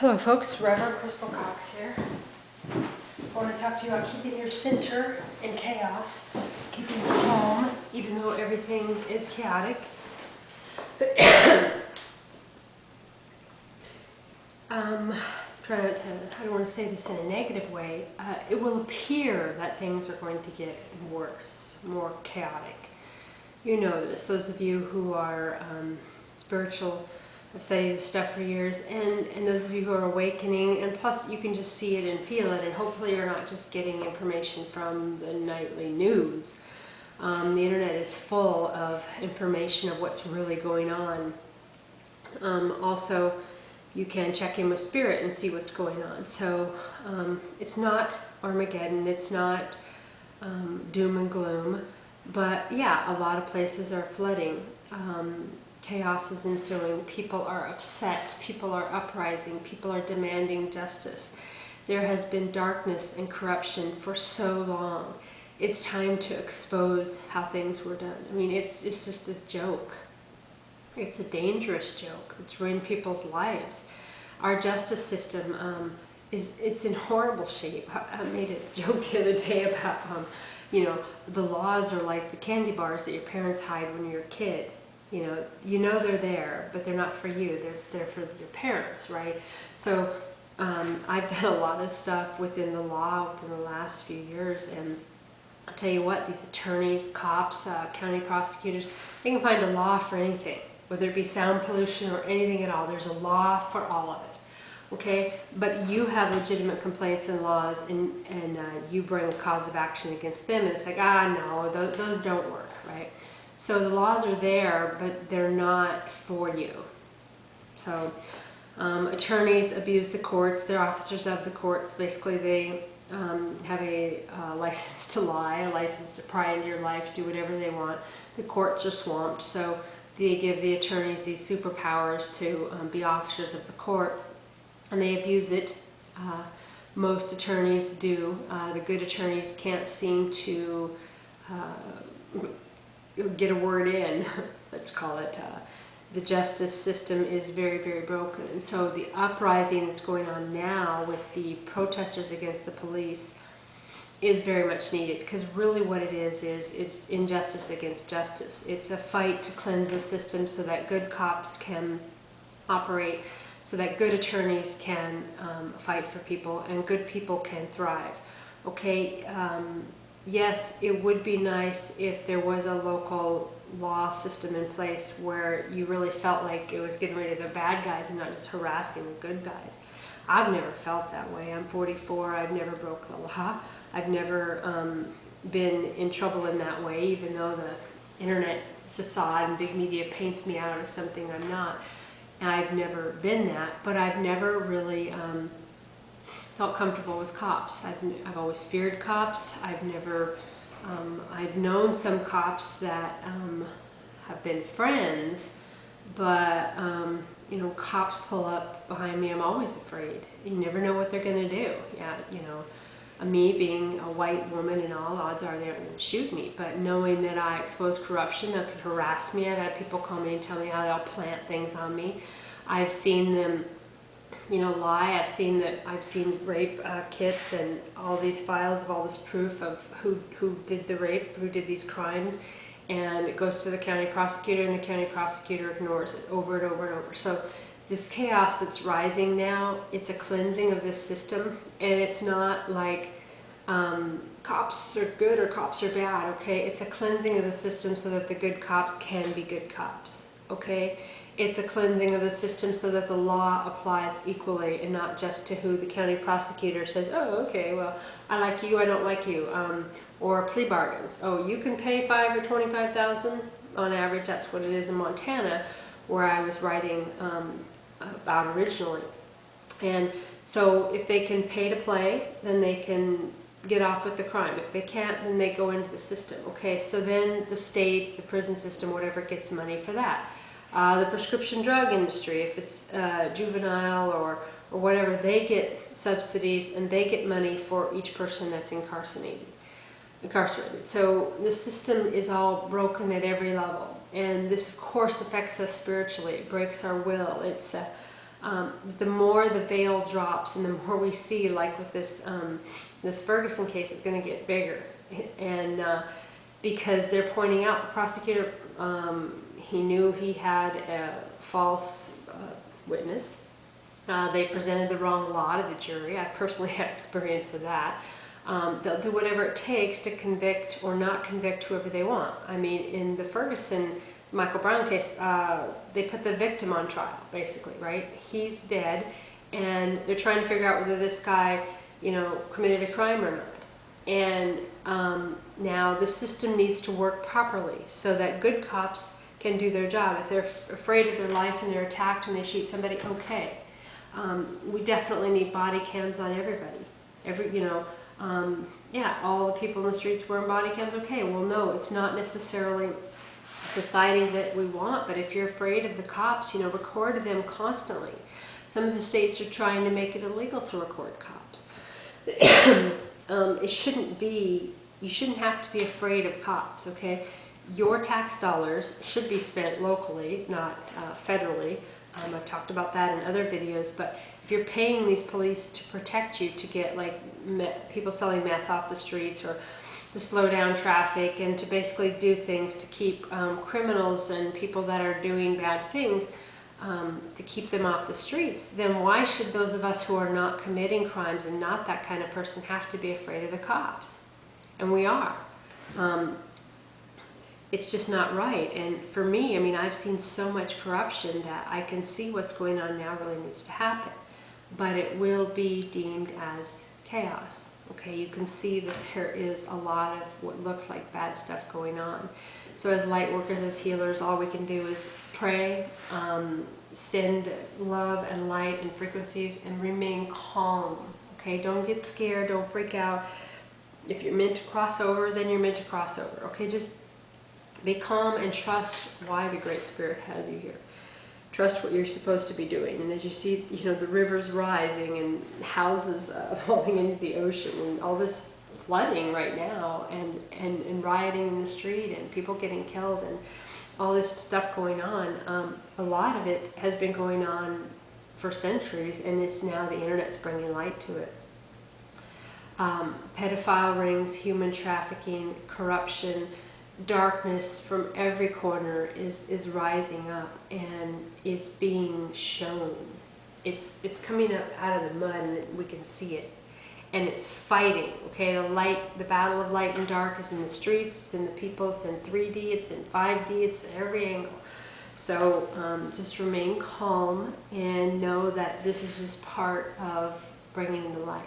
Hello folks, Reverend Crystal Cox here. I want to talk to you about keeping your center in chaos, keeping calm even though everything is chaotic. Try not to, I don't want to say this in a negative way. It will appear that things are going to get worse, more chaotic. You know this, those of you who are spiritual, I've studied this stuff for years, and those of you who are awakening, and plus you can just see it and feel it, and hopefully you're not just getting information from the nightly news. The internet is full of information of what's really going on. Also, you can check in with spirit and see what's going on. So it's not Armageddon, it's not doom and gloom, but yeah, a lot of places are flooding. Chaos is ensuing, people are upset, people are uprising, people are demanding justice. There has been darkness and corruption for so long. It's time to expose how things were done. I mean, it's just a joke. It's a dangerous joke. It's ruined people's lives. Our justice system it's in horrible shape. I made a joke the other day about, you know, the laws are like the candy bars that your parents hide when you're a kid. You know they're there, but they're not for you. They're for your parents, right? So I've done a lot of stuff within the law within the last few years, and I'll tell you what, these attorneys, cops, county prosecutors, they can find a law for anything, whether it be sound pollution or anything at all. There's a law for all of it, okay? But you have legitimate complaints and laws, and you bring a cause of action against them, and it's like, no, those don't work, right? So the laws are there, but they're not for you. So attorneys abuse the courts. They're officers of the courts. Basically, they have a license to lie, a license to pry into your life, do whatever they want. The courts are swamped, so they give the attorneys these superpowers to be officers of the court, and they abuse it. Most attorneys do. The good attorneys can't seem to get a word in, let's call it. The justice system is very, very broken. And so the uprising that's going on now with the protesters against the police is very much needed, because really what it is it's injustice against justice. It's a fight to cleanse the system so that good cops can operate, so that good attorneys can fight for people, and good people can thrive. Okay, yes, it would be nice if there was a local law system in place where you really felt like it was getting rid of the bad guys and not just harassing the good guys. I've never felt that way. I'm 44. I've never broke the law. I've never been in trouble in that way, even though the internet facade and big media paints me out as something I'm not. And I've never been that, but I've never really felt comfortable with cops. I've always feared cops. I've never, I've known some cops that have been friends, but you know, cops pull up behind me, I'm always afraid. You never know what they're going to do. Yeah, you know, me being a white woman and all, odds are they aren't going to shoot me, but knowing that I expose corruption that could harass me, I've had people call me and tell me how they'll plant things on me. I've seen them, you know, lie. I've seen rape kits and all these files of all this proof of who did the rape, who did these crimes, and it goes to the county prosecutor, and the county prosecutor ignores it over and over and over. So this chaos that's rising now, it's a cleansing of this system, and it's not like cops are good or cops are bad, okay? It's a cleansing of the system so that the good cops can be good cops, okay? It's a cleansing of the system so that the law applies equally and not just to who the county prosecutor says, oh, okay, well, I like you, I don't like you. Or plea bargains. Oh, you can pay $5,000 or $25,000 on average. That's what it is in Montana, where I was writing about originally. And so if they can pay to play, then they can get off with the crime. If they can't, then they go into the system. Okay, so then the state, the prison system, whatever, gets money for that. The prescription drug industry, if it's juvenile or whatever, they get subsidies and they get money for each person that's incarcerated. So the system is all broken at every level, and this of course affects us spiritually. It breaks our will. It's the more the veil drops and the more we see, like with this, this Ferguson case, is going to get bigger. And because they're pointing out, the prosecutor, he knew he had a false witness. They presented the wrong law to the jury. I personally had experience with that. They'll do whatever it takes to convict or not convict whoever they want. I mean, in the Ferguson Michael Brown case, they put the victim on trial, basically, right? He's dead, and they're trying to figure out whether this guy, you know, committed a crime or not. And now the system needs to work properly so that good cops can do their job. If they're afraid of their life and they're attacked and they shoot somebody, okay. We definitely need body cams on everybody. Yeah, all the people in the streets wearing body cams, okay. Well, no, it's not necessarily a society that we want, but if you're afraid of the cops, you know, record them constantly. Some of the states are trying to make it illegal to record cops. It shouldn't be, you shouldn't have to be afraid of cops, okay? Your tax dollars should be spent locally, not federally. I've talked about that in other videos, but if you're paying these police to protect you, to get like people selling meth off the streets, or to slow down traffic, and to basically do things to keep criminals and people that are doing bad things, to keep them off the streets, then why should those of us who are not committing crimes and not that kind of person have to be afraid of the cops? And we are. It's just not right. And for me, I mean, I've seen so much corruption that I can see what's going on now really needs to happen. But it will be deemed as chaos. Okay, you can see that there is a lot of what looks like bad stuff going on. So as light workers, as healers, all we can do is pray, send love and light and frequencies, and remain calm. Okay, don't get scared, don't freak out. If you're meant to cross over, then you're meant to cross over. Okay, just be calm and trust why the Great Spirit has you here. Trust what you're supposed to be doing. And as you see, you know, the rivers rising and houses falling into the ocean and all this flooding right now, and rioting in the street and people getting killed and all this stuff going on, a lot of it has been going on for centuries, and it's now the internet's bringing light to it. Pedophile rings, human trafficking, corruption, darkness from every corner is rising up, and it's being shown. It's coming up out of the mud, and we can see it, and it's fighting. Okay, the battle of light and dark is in the streets, it's in the people, it's in 3D, it's in 5D, it's in every angle. So just remain calm and know that this is just part of bringing the light.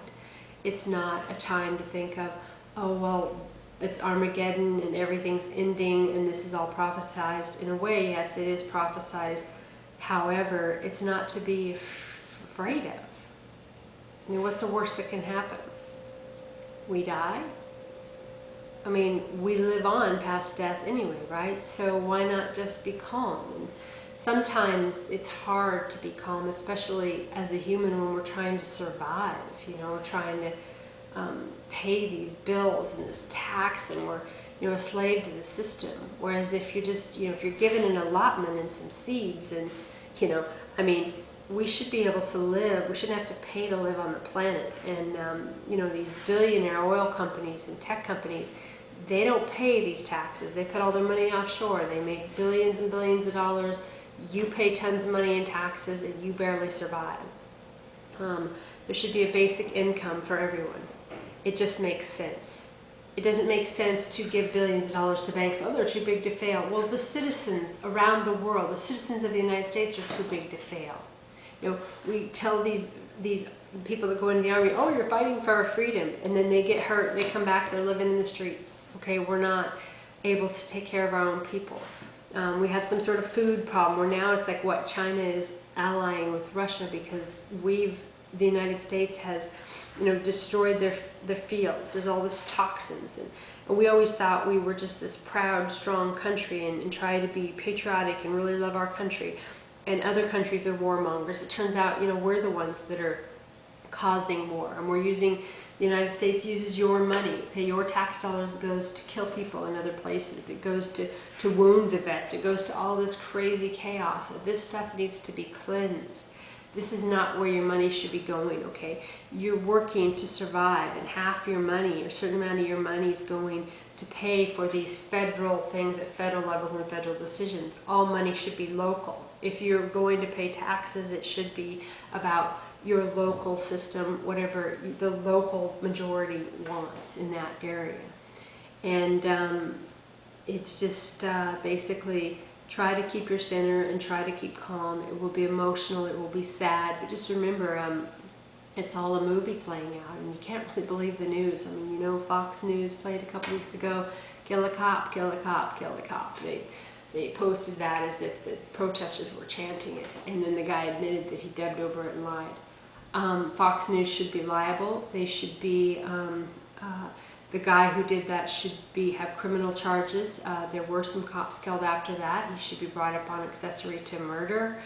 It's not a time to think of, oh well, it's Armageddon and everything's ending and this is all prophesized. In a way, yes, it is prophesized. However, it's not to be afraid of. I mean, what's the worst that can happen? We die? I mean, we live on past death anyway, right? So why not just be calm? And sometimes it's hard to be calm, especially as a human when we're trying to survive. You know, we're trying to pay these bills and this tax, and we're, you know, a slave to the system. Whereas if you're just, you know, if you're given an allotment and some seeds, and, you know, I mean, we should be able to live. We shouldn't have to pay to live on the planet. And you know, these billionaire oil companies and tech companies, they don't pay these taxes. They put all their money offshore. They make billions and billions of dollars. You pay tons of money in taxes, and you barely survive. There should be a basic income for everyone. It just makes sense. It doesn't make sense to give billions of dollars to banks. Oh, they're too big to fail. Well, the citizens around the world, the citizens of the United States, are too big to fail. You know, we tell these people that go into the army, oh, you're fighting for our freedom, and then they get hurt, they come back, they're living in the streets. Okay, we're not able to take care of our own people. We have some sort of food problem where now it's like, what, China is allying with Russia because the United States has, you know, destroyed their fields. There's all this toxins, and we always thought we were just this proud, strong country and try to be patriotic and really love our country. And other countries are warmongers. It turns out, you know, we're the ones that are causing war, and we're using, the United States uses your money. Okay, your tax dollars goes to kill people in other places. It goes to wound the vets. It goes to all this crazy chaos. So this stuff needs to be cleansed. This is not where your money should be going, okay? You're working to survive, and half your money, or a certain amount of your money is going to pay for these federal things at federal levels and federal decisions. All money should be local. If you're going to pay taxes, it should be about your local system, whatever the local majority wants in that area. And it's just basically try to keep your center and try to keep calm. It will be emotional, it will be sad, but just remember, it's all a movie playing out, and you can't really believe the news. I mean, you know, Fox News played a couple weeks ago, kill a cop, kill a cop, kill a cop. They posted that as if the protesters were chanting it, and then the guy admitted that he dubbed over it and lied. Fox News should be liable. They should be, the guy who did that should have criminal charges. There were some cops killed after that. He should be brought up on accessory to murder.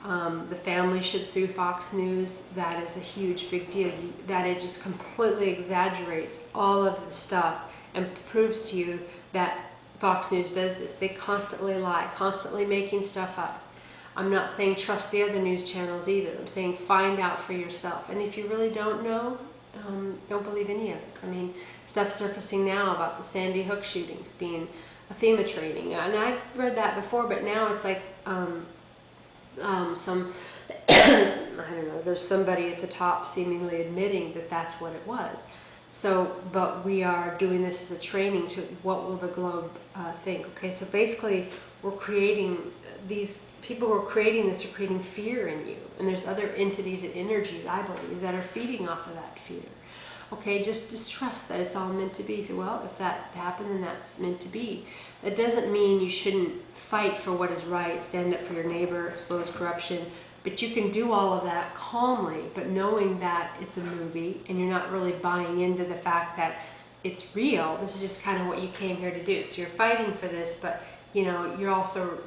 The family should sue Fox News. That is a huge big deal. That it just completely exaggerates all of the stuff and proves to you that Fox News does this. They constantly lie, constantly making stuff up. I'm not saying trust the other news channels either. I'm saying find out for yourself. And if you really don't know, don't believe any of it. I mean, stuff surfacing now about the Sandy Hook shootings being a FEMA training. And I've read that before, but now it's like some, I don't know, there's somebody at the top seemingly admitting that that's what it was. So, but we are doing this as a training to what will the globe think. Okay, so basically we're creating, these people who are creating this are creating fear in you. And there's other entities and energies, I believe, that are feeding off of that fear. Okay, just trust that it's all meant to be. So, well, if that happened, then that's meant to be. That doesn't mean you shouldn't fight for what is right, stand up for your neighbor, expose corruption. But you can do all of that calmly, but knowing that it's a movie and you're not really buying into the fact that it's real. This is just kind of what you came here to do. So you're fighting for this, but you know, you're also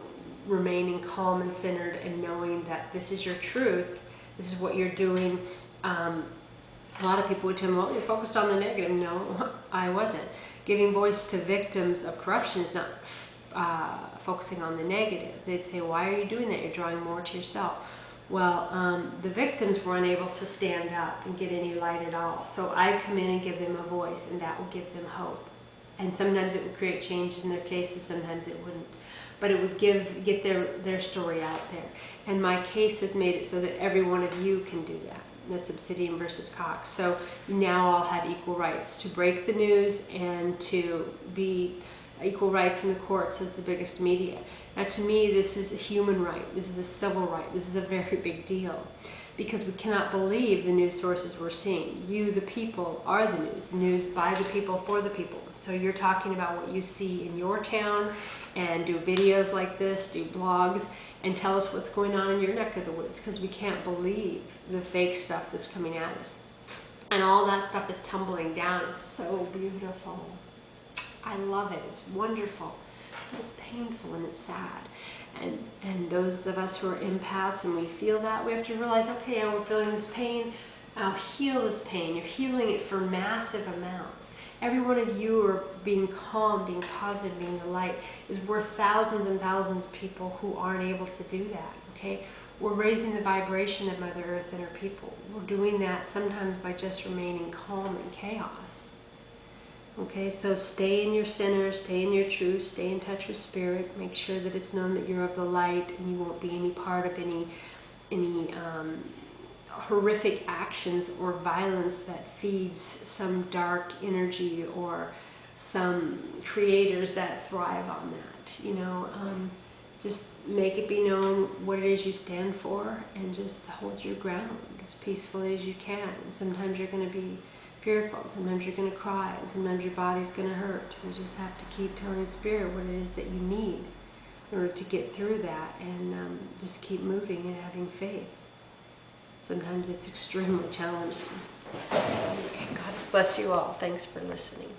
remaining calm and centered and knowing that this is your truth. This is what you're doing. A lot of people would tell me, well, you're focused on the negative. No, I wasn't. Giving voice to victims of corruption is not focusing on the negative. They'd say, why are you doing that? You're drawing more to yourself. Well, the victims were unable to stand up and get any light at all. So I'd come in and give them a voice, and that would give them hope. And sometimes it would create changes in their cases, sometimes it wouldn't. But it would get their story out there. And my case has made it so that every one of you can do that. That's Obsidian versus Cox. So you now all have equal rights to break the news and to be equal rights in the courts as the biggest media. Now to me, this is a human right. This is a civil right. This is a very big deal because we cannot believe the news sources we're seeing. You, the people, are the news. News by the people, for the people. So you're talking about what you see in your town and do videos like this, do blogs, and tell us what's going on in your neck of the woods because we can't believe the fake stuff that's coming at us. And all that stuff is tumbling down. It's so beautiful. I love it. It's wonderful. But it's painful and it's sad. And those of us who are empaths and we feel that, we have to realize, okay, we're feeling this pain. I'll heal this pain. You're healing it for massive amounts. Every one of you are being calm, being positive, being the light is worth thousands and thousands of people who aren't able to do that, okay? We're raising the vibration of Mother Earth and her people. We're doing that sometimes by just remaining calm in chaos. Okay, so stay in your center, stay in your truth, stay in touch with spirit, make sure that it's known that you're of the light and you won't be any part of any horrific actions or violence that feeds some dark energy or some creators that thrive on that. You know, just make it be known what it is you stand for and just hold your ground as peacefully as you can. And sometimes you're going to be fearful, sometimes you're going to cry, and sometimes your body's going to hurt. You just have to keep telling Spirit what it is that you need in order to get through that and just keep moving and having faith. Sometimes it's extremely challenging. Okay, God bless you all. Thanks for listening.